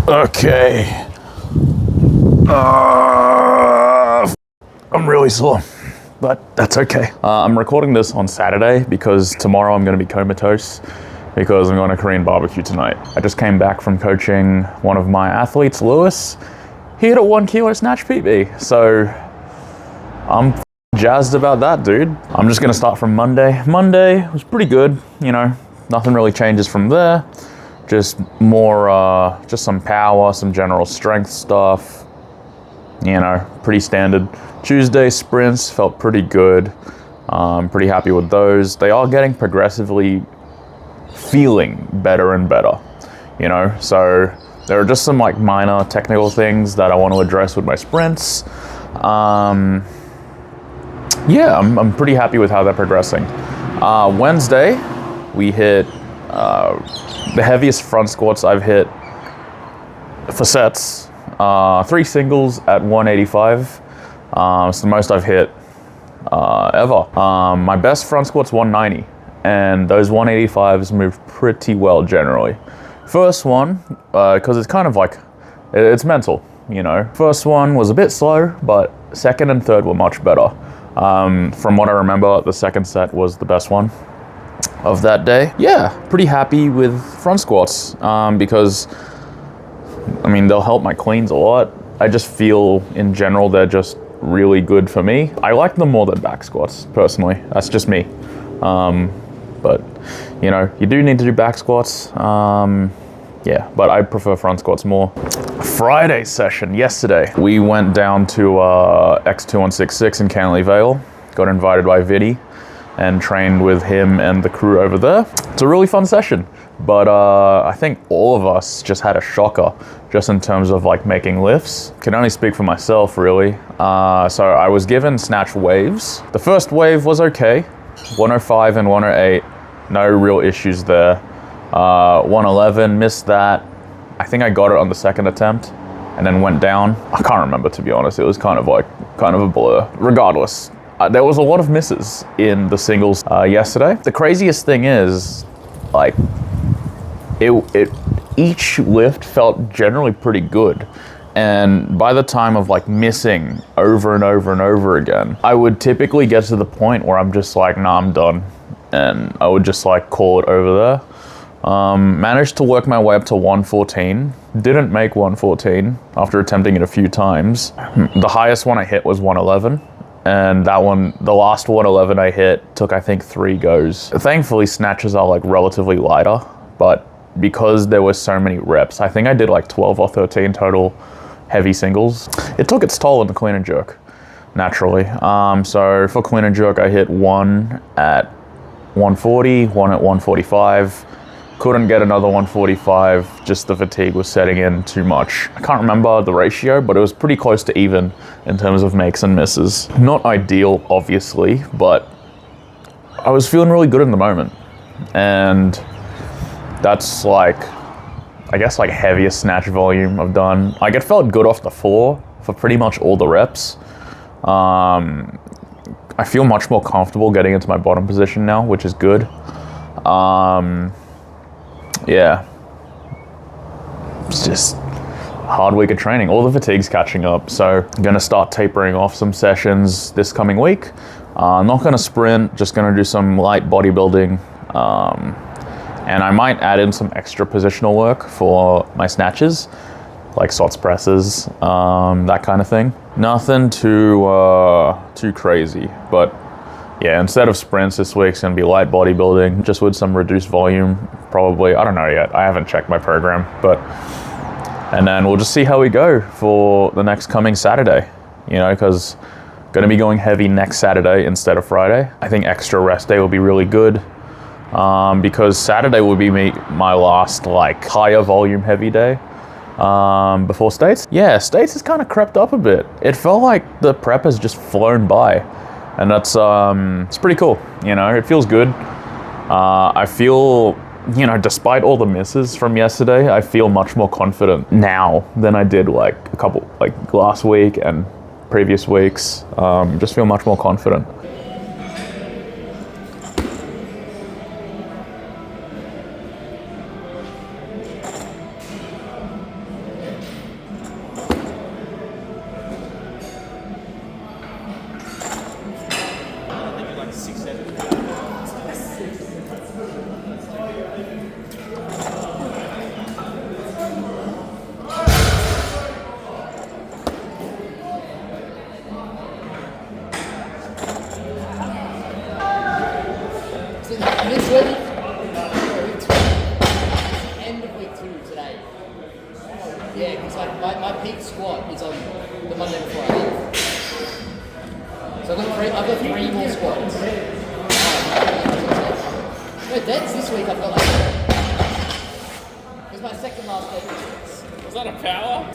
Okay. I'm really sore, but that's okay. I'm recording this on Saturday because tomorrow I'm going to be comatose because I'm going to Korean barbecue tonight. I just came back from coaching one of my athletes, Lewis. He hit a 1 kilo snatch PB, so I'm jazzed about that, dude. I'm just going to start from Monday. Monday was pretty good, you know, nothing really changes from there. Just more, just some power, some general strength stuff, you know, pretty standard. Tuesday sprints felt pretty good. Pretty happy with those. They are getting progressively feeling better and better, you know, so there are just some like minor technical things that I want to address with my sprints. Yeah, I'm pretty happy with how they're progressing. Wednesday, we hit the heaviest front squats I've hit for sets. 3 singles at 185. It's the most I've hit ever. My best front squat's 190, and those 185s move pretty well generally. First one, because it's kind of like, it's mental, you know. First one was a bit slow, but second and third were much better. From what I remember, the second set was the best one of that day. Yeah, pretty happy with front squats because, I mean, they'll help my cleans a lot. I just feel in general they're just really good for me. I like them more than back squats, personally. That's just me. But, you know, you do need to do back squats. Yeah, but I prefer front squats more. Friday session, yesterday, we went down to X2166 in Canley Vale. Got invited by Viddy and trained with him and the crew over there. It's a really fun session, but I think all of us just had a shocker just in terms of like making lifts. Can only speak for myself, really. So I was given snatch waves. The first wave was okay, 105 and 108, no real issues there. 111, missed that. I think I got it on the second attempt and then went down. I can't remember, to be honest. It was kind of a blur. Regardless, there was a lot of misses in the singles yesterday. The craziest thing is, like, each lift felt generally pretty good. And by the time of like missing over and over and over again, I would typically get to the point where I'm just like, nah, I'm done. And I would just like call it over there. Managed to work my way up to 114. Didn't make 114 after attempting it a few times. The highest one I hit was 111. And that one, the last 111 I hit took, I think, 3 goes. Thankfully, snatches are like relatively lighter, but because there were so many reps, I think I did like 12 or 13 total heavy singles. It took its toll in the clean and jerk, naturally. So for clean and jerk, I hit 1 at 140, 1 at 145. Couldn't get another 145, just the fatigue was setting in too much. I can't remember the ratio, but it was pretty close to even in terms of makes and misses. Not ideal, obviously, but I was feeling really good in the moment. And that's like, I guess like heaviest snatch volume I've done. Like it felt good off the floor for pretty much all the reps. I feel much more comfortable getting into my bottom position now, which is good. Yeah, it's just a hard week of training. All the fatigue's catching up, so I'm gonna start tapering off some sessions this coming week. I'm not gonna sprint, just gonna do some light bodybuilding. And I might add in some extra positional work for my snatches, like SOTS presses, that kind of thing. Nothing too crazy, but yeah, instead of sprints this week's gonna be light bodybuilding, just with some reduced volume, probably. I don't know yet. I haven't checked my program, but, and then we'll just see how we go for the next coming Saturday, you know, because gonna be going heavy next Saturday instead of Friday. I think extra rest day will be really good, because Saturday will be my last like higher volume heavy day before States. Yeah, States has kind of crept up a bit. It felt like the prep has just flown by. And that's, it's pretty cool, you know, it feels good. I feel, you know, despite all the misses from yesterday, I feel much more confident now than I did like last week and previous weeks. Just feel much more confident. Yeah, because like my peak squat is on the Monday before I leave. So I've got three more squats. No, deads this week I've got like... It's my second last day. Was that a power?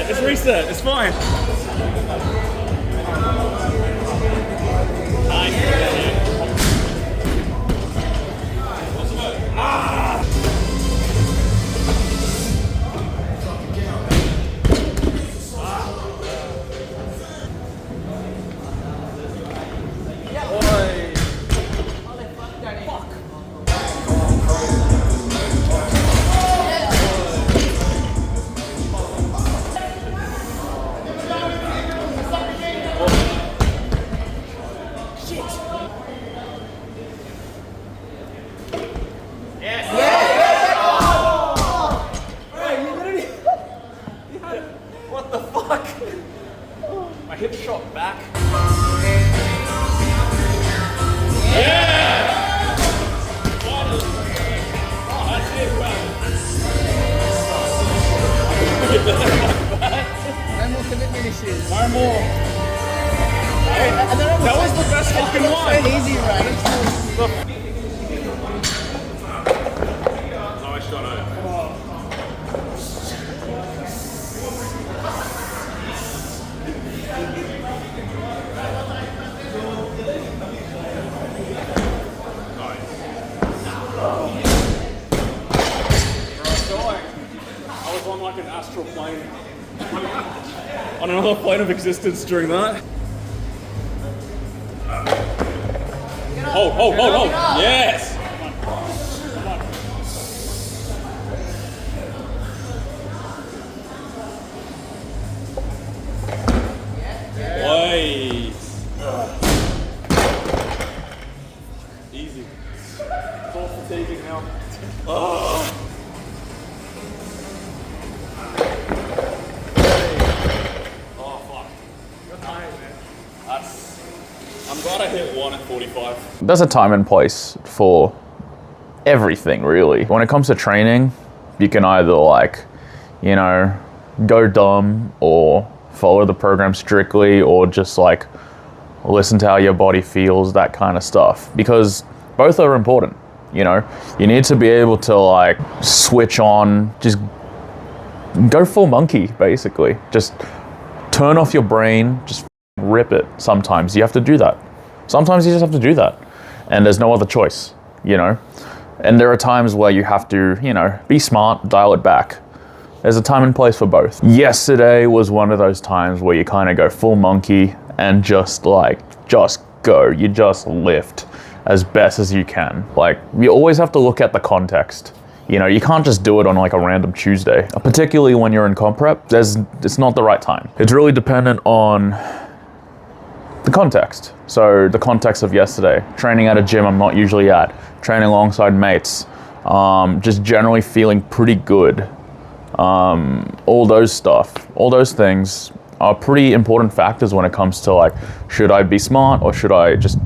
It's reset. It's fine. What the fuck? My hip shot back. Yeah! Oh, that's it, bro. No more commitment issues. No more. That was the best fucking one. So easy, right? Nice shot, eh? I was on like an astral plane. On another plane of existence during that. Hold. Yes! Wait. Easy. It's all fatiguing now. Oh fuck. You're tired, man. I'm glad I hit 1 at 45. There's a time and place for everything, really. When it comes to training, you can either go dumb or follow the program strictly, or just listen to how your body feels, that kind of stuff. Because both are important, you need to be able to switch on, just go full monkey, basically. Just turn off your brain, just rip it. Sometimes you have to do that. Sometimes you just have to do that. And there's no other choice, And there are times where you have to, be smart, dial it back. There's a time and place for both. Yesterday was one of those times where you kind of go full monkey and just go. You just lift as best as you can. You always have to look at the context. You can't just do it on a random Tuesday. Particularly when you're in comp prep, it's not the right time. It's really dependent on the context. So the context of yesterday, training at a gym I'm not usually at, training alongside mates, just generally feeling pretty good. All those things are pretty important factors when it comes to should I be smart or should I just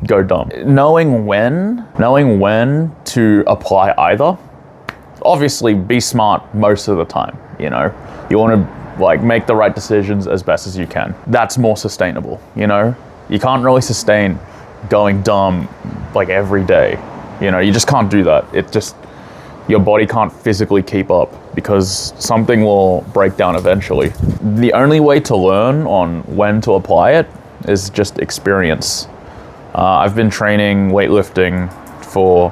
go dumb? Knowing when to apply either. Obviously be smart most of the time, You want to make the right decisions as best as you can. That's more sustainable, You can't really sustain going dumb every day. You just can't do that. Your body can't physically keep up because something will break down eventually. The only way to learn on when to apply it is just experience. I've been training weightlifting for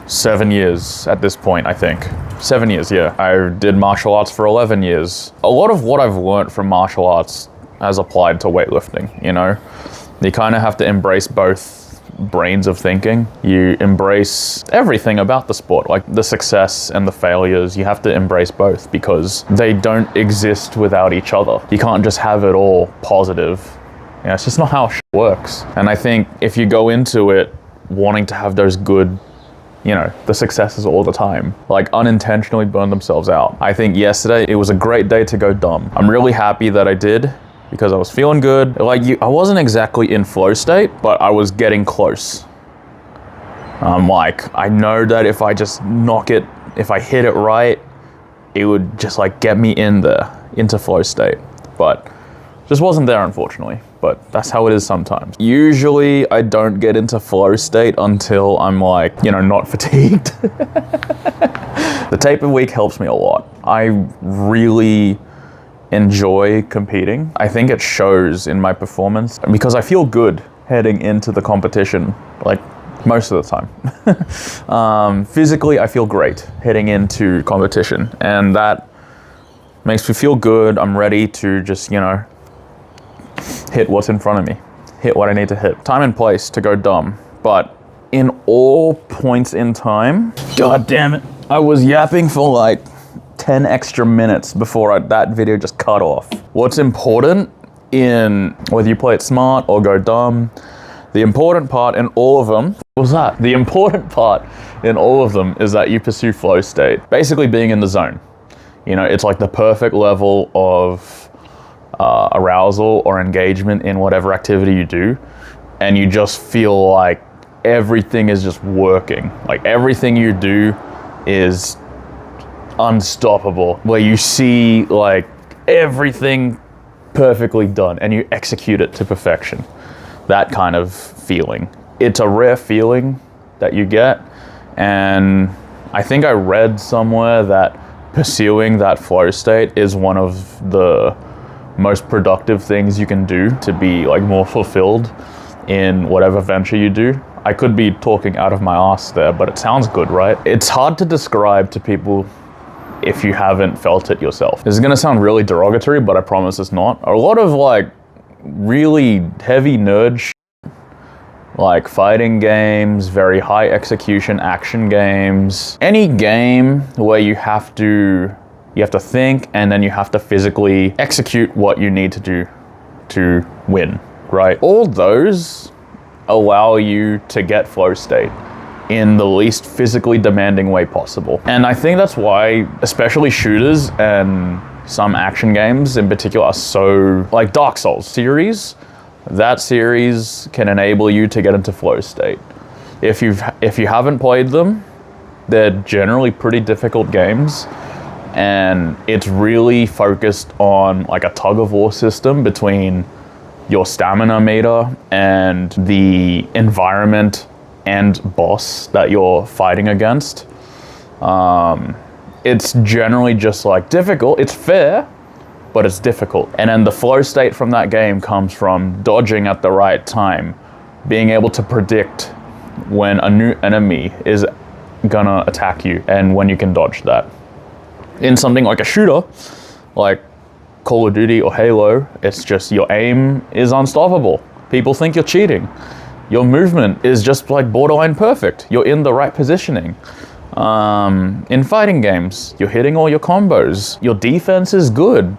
7 years at this point, I think. 7 years, yeah. I did martial arts for 11 years. A lot of what I've learned from martial arts has applied to weightlifting, You kind of have to embrace both brains of thinking. You embrace everything about the sport, the success and the failures. You have to embrace both because they don't exist without each other. You can't just have it all positive. It's just not how shit works. And I think if you go into it wanting to have those good, the successes all the time, unintentionally burn themselves out. I think yesterday it was a great day to go dumb. I'm really happy that I did, because I was feeling good. I wasn't exactly in flow state, but I was getting close. I know that if I just if I hit it right, it would just get me into flow state. But just wasn't there, unfortunately. But that's how it is sometimes. Usually I don't get into flow state until I'm not fatigued. The taper week helps me a lot. I really enjoy competing. I think it shows in my performance because I feel good heading into the competition, most of the time. Physically, I feel great heading into competition, and that makes me feel good. I'm ready to just, hit what's in front of me, hit what I need to hit. Time and place to go dumb, but in all points in time, God damn it, I was yapping for 10 extra minutes before that video just cut off. What's important in whether you play it smart or go dumb, the important part in all of them, what was that? The important part in all of them is that you pursue flow state. Basically being in the zone. It's the perfect level of arousal or engagement in whatever activity you do. And you just feel everything is just working. Everything you do is unstoppable, where you see everything perfectly done and you execute it to perfection. That kind of feeling. It's a rare feeling that you get, and I think I read somewhere that pursuing that flow state is one of the most productive things you can do to be more fulfilled in whatever venture you do. I could be talking out of my ass there, but it sounds good, right? It's hard to describe to people if you haven't felt it yourself. This is gonna sound really derogatory, but I promise it's not. A lot of like really heavy nerd like fighting games, very high execution action games, any game where you have to think and then you have to physically execute what you need to do to win, right? All those allow you to get flow state in the least physically demanding way possible. And I think that's why, especially shooters and some action games in particular are so, like Dark Souls series, that series can enable you to get into flow state. If you haven't played them, they're generally pretty difficult games, and it's really focused on like a tug of war system between your stamina meter and the environment and boss that you're fighting against. It's generally just like difficult. It's fair, but it's difficult. And then the flow state from that game comes from dodging at the right time, being able to predict when a new enemy is gonna attack you and when you can dodge that. In something like a shooter, like Call of Duty or Halo, it's just your aim is unstoppable. People think you're cheating. Your movement is just like borderline perfect. You're in the right positioning. In fighting games, you're hitting all your combos. Your defense is good.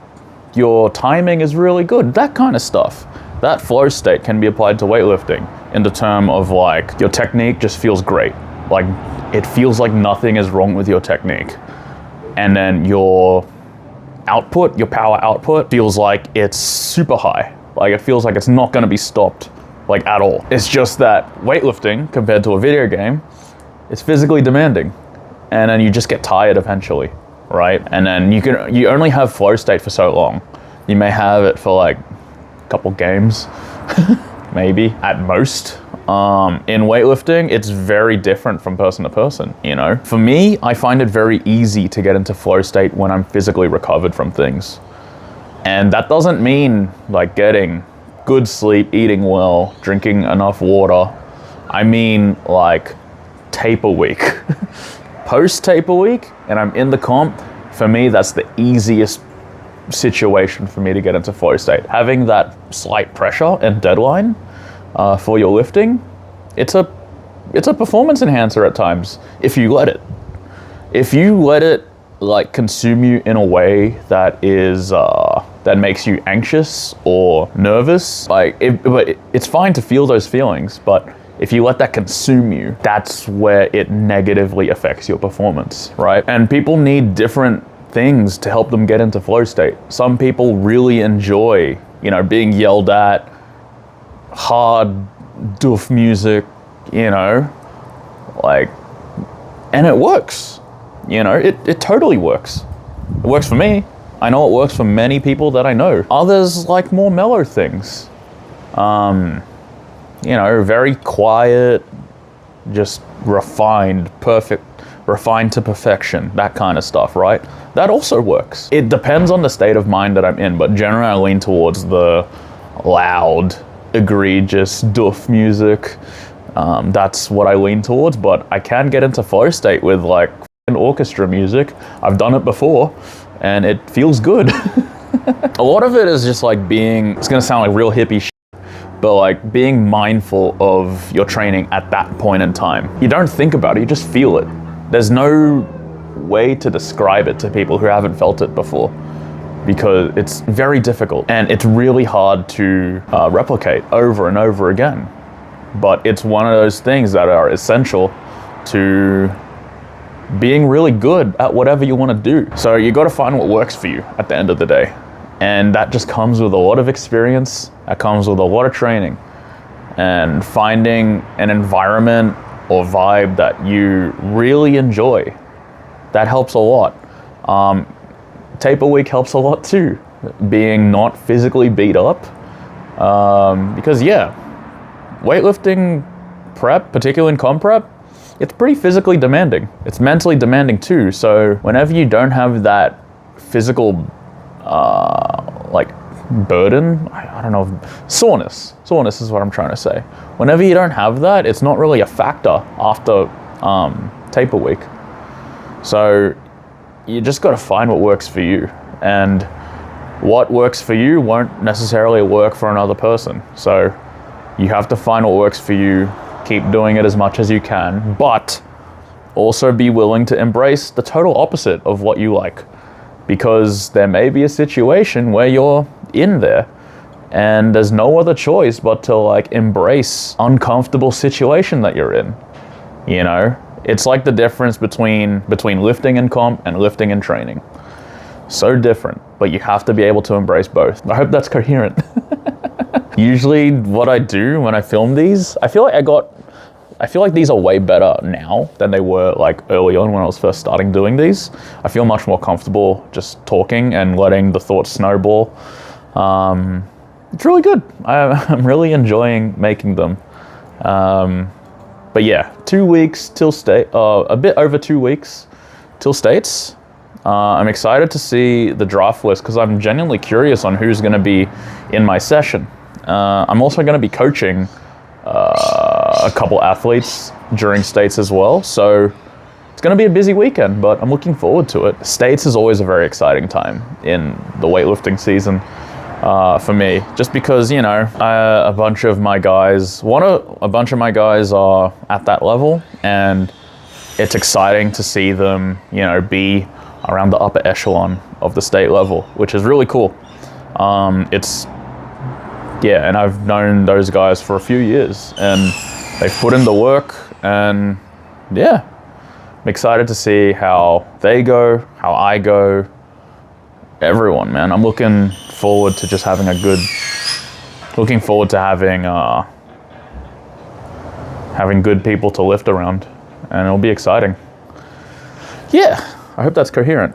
Your timing is really good. That kind of stuff. That flow state can be applied to weightlifting in the term of like your technique just feels great. Like it feels like nothing is wrong with your technique. And then your output, your power output feels like it's super high. Like it feels like it's not gonna be stopped like at all. It's just that weightlifting compared to a video game, it's physically demanding. And then you just get tired eventually, right? And then you only have flow state for so long. You may have it for like a couple games, maybe at most. In weightlifting, it's very different from person to person, you know? For me, I find it very easy to get into flow state when I'm physically recovered from things. And that doesn't mean like getting good sleep, eating well, drinking enough water. I mean like taper week. Post taper week, and I'm in the comp, for me, that's the easiest situation for me to get into flow state. Having that slight pressure and deadline for your lifting, it's a performance enhancer at times if you let it. If you let it like consume you in a way that is that makes you anxious or nervous, but it's fine to feel those feelings, but if you let that consume you, that's where it negatively affects your performance, right? And people need different things to help them get into flow state. Some people really enjoy, being yelled at, hard doof music, and it works. It totally works. It works for me. I know it works for many people that I know. Others like more mellow things. Very quiet, just refined to perfection, that kind of stuff, right? That also works. It depends on the state of mind that I'm in, but generally I lean towards the loud, egregious doof music. That's what I lean towards, but I can get into flow state with like orchestra music. I've done it before, and it feels good. A lot of it is just like it's gonna sound like real hippie shit, but like being mindful of your training at that point in time. You don't think about it, you just feel it. There's no way to describe it to people who haven't felt it before, because it's very difficult and it's really hard to replicate over and over again. But it's one of those things that are essential to being really good at whatever you want to do. So you got to find what works for you at the end of the day. And that just comes with a lot of experience. That comes with a lot of training. And finding an environment or vibe that you really enjoy. That helps a lot. Taper week helps a lot too. Being not physically beat up. Because weightlifting prep, particularly in comp prep, it's pretty physically demanding. It's mentally demanding too. So whenever you don't have that physical burden, I don't know, soreness is what I'm trying to say. Whenever you don't have that, it's not really a factor after taper week. So you just got to find what works for you, and what works for you won't necessarily work for another person. So you have to find what works for you, keep doing it as much as you can, but also be willing to embrace the total opposite of what you like, because there may be a situation where you're in there and there's no other choice but to like embrace uncomfortable situation that you're in. You know, it's like the difference between lifting and comp and lifting and training. So different, but you have to be able to embrace both. I hope that's coherent. Usually what I do when I film these, I feel like these are way better now than they were like early on when I was first starting doing these. I feel much more comfortable just talking and letting the thoughts snowball. It's really good. I'm really enjoying making them. But yeah, 2 weeks till state, a bit over 2 weeks till states. I'm excited to see the draft list because I'm genuinely curious on who's going to be in my session. I'm also going to be coaching a couple athletes during states as well. So it's going to be a busy weekend, but I'm looking forward to it. States is always a very exciting time in the weightlifting season for me, just because, you know, a bunch of my guys are at that level, and it's exciting to see them, you know, be around the upper echelon of the state level, which is really cool. And I've known those guys for a few years, and they've put in the work, and yeah, I'm excited to see how they go, how I go, everyone, man. I'm looking forward to just having having good people to lift around, and it'll be exciting. Yeah, I hope that's coherent.